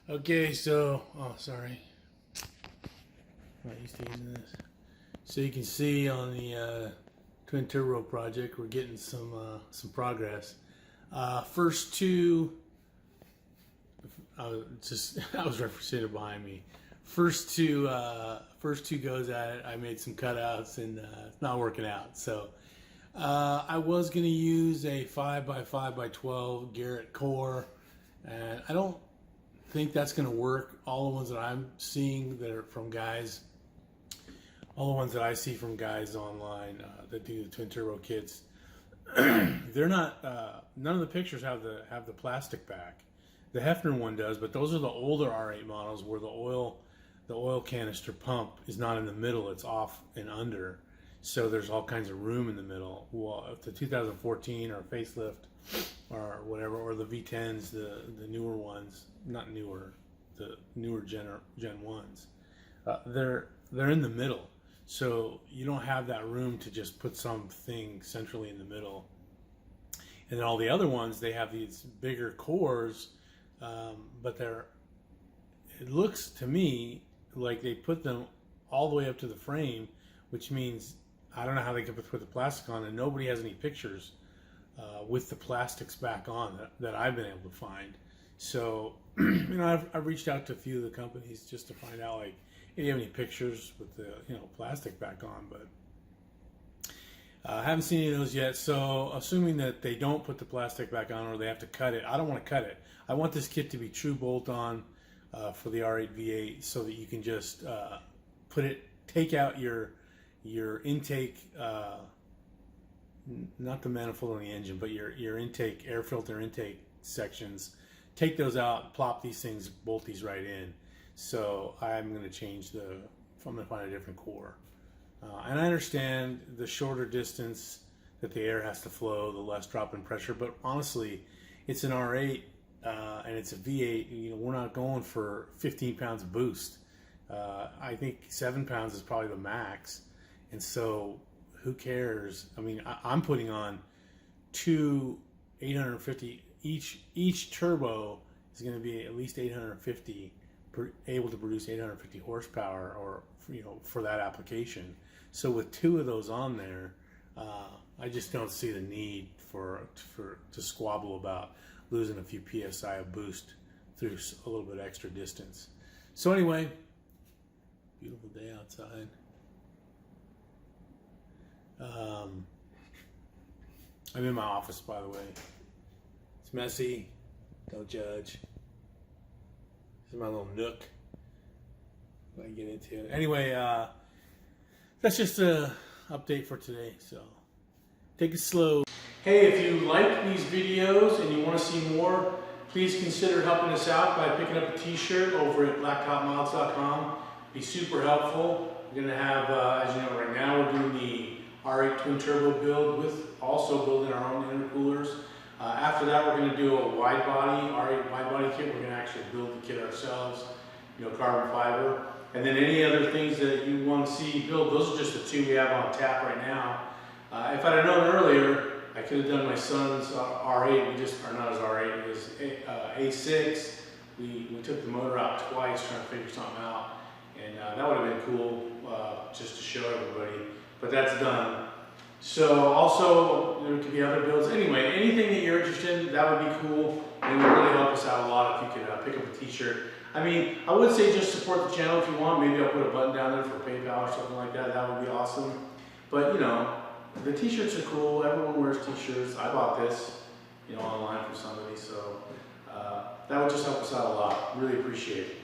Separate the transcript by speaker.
Speaker 1: Okay, so, oh, sorry. I'm not used to using this. So you can see on the twin turbo project, we're getting some progress. First two, I was referencing it behind me. First two goes at it. I made some cutouts and it's not working out. So I was going to use a 5x5x12 Garrett core, and I don't think that's going to work. All the ones that I'm seeing that are from guys, all the ones that I see from guys online that do the twin turbo kits, they're not. None of the pictures have the plastic back. The Hefner one does, but those are the older R8 models where the oil canister pump is not in the middle; it's off and under. So there's all kinds of room in the middle. Well, if the 2014 or facelift or whatever, or the V10s, the newer ones, not newer, the newer Gen 1s, they're in the middle. So you don't have that room to just put something centrally in the middle. And then all the other ones, they have these bigger cores, but it looks to me like they put them all the way up to the frame, which means I don't know how they could put the plastic on, and nobody has any pictures with the plastics back on that I've been able to find. So, I've reached out to a few of the companies just to find out, like, if you have any pictures with the plastic back on, but I haven't seen any of those yet. So, assuming that they don't put the plastic back on or they have to cut it, I don't want to cut it. I want this kit to be true bolt-on for the R8 V8, so that you can just take out your intake, not the manifold on the engine, but your intake, air filter intake sections. Take those out, plop these things, bolt these right in. So I'm going to change I'm going to find a different core. And I understand the shorter distance that the air has to flow, the less drop in pressure. But honestly, it's an R8 and it's a V8. We're not going for 15 pounds of boost. I think 7 pounds is probably the max. And so who cares? I mean, I'm putting on two 850. Each turbo is going to be at least 850, able to produce 850 horsepower, or for that application. So with two of those on there, I just don't see the need to squabble about losing a few psi of boost through a little bit extra distance. So anyway, beautiful day outside. I'm in my office, by the way. It's messy. Don't judge. This is my little nook I get into. Anyway, that's just an update for today. So take it slow. Hey, if you like these videos and you want to see more, please consider helping us out by picking up a t-shirt over at blacktopmods.com. Be super helpful. We're going to have, as you know, right now we're doing the R8 twin turbo build with also building our own intercoolers. After that, we're going to do a wide body, R8 wide body kit. We're going to actually build the kit ourselves, carbon fiber. And then any other things that you want to see build, those are just the two we have on tap right now. If I'd have known earlier, I could have done my son's R8. Or not his R8, it was A6. We took the motor out twice trying to figure something out. And that would have been cool just to show everybody. But that's done. So also, there could be other builds. Anyway, anything that you're interested in, that would be cool. And it would really help us out a lot if you could pick up a t-shirt. I mean, I would say just support the channel if you want. Maybe I'll put a button down there for PayPal or something like that. That would be awesome. But, the t-shirts are cool. Everyone wears t-shirts. I bought this, online from somebody. So that would just help us out a lot. Really appreciate it.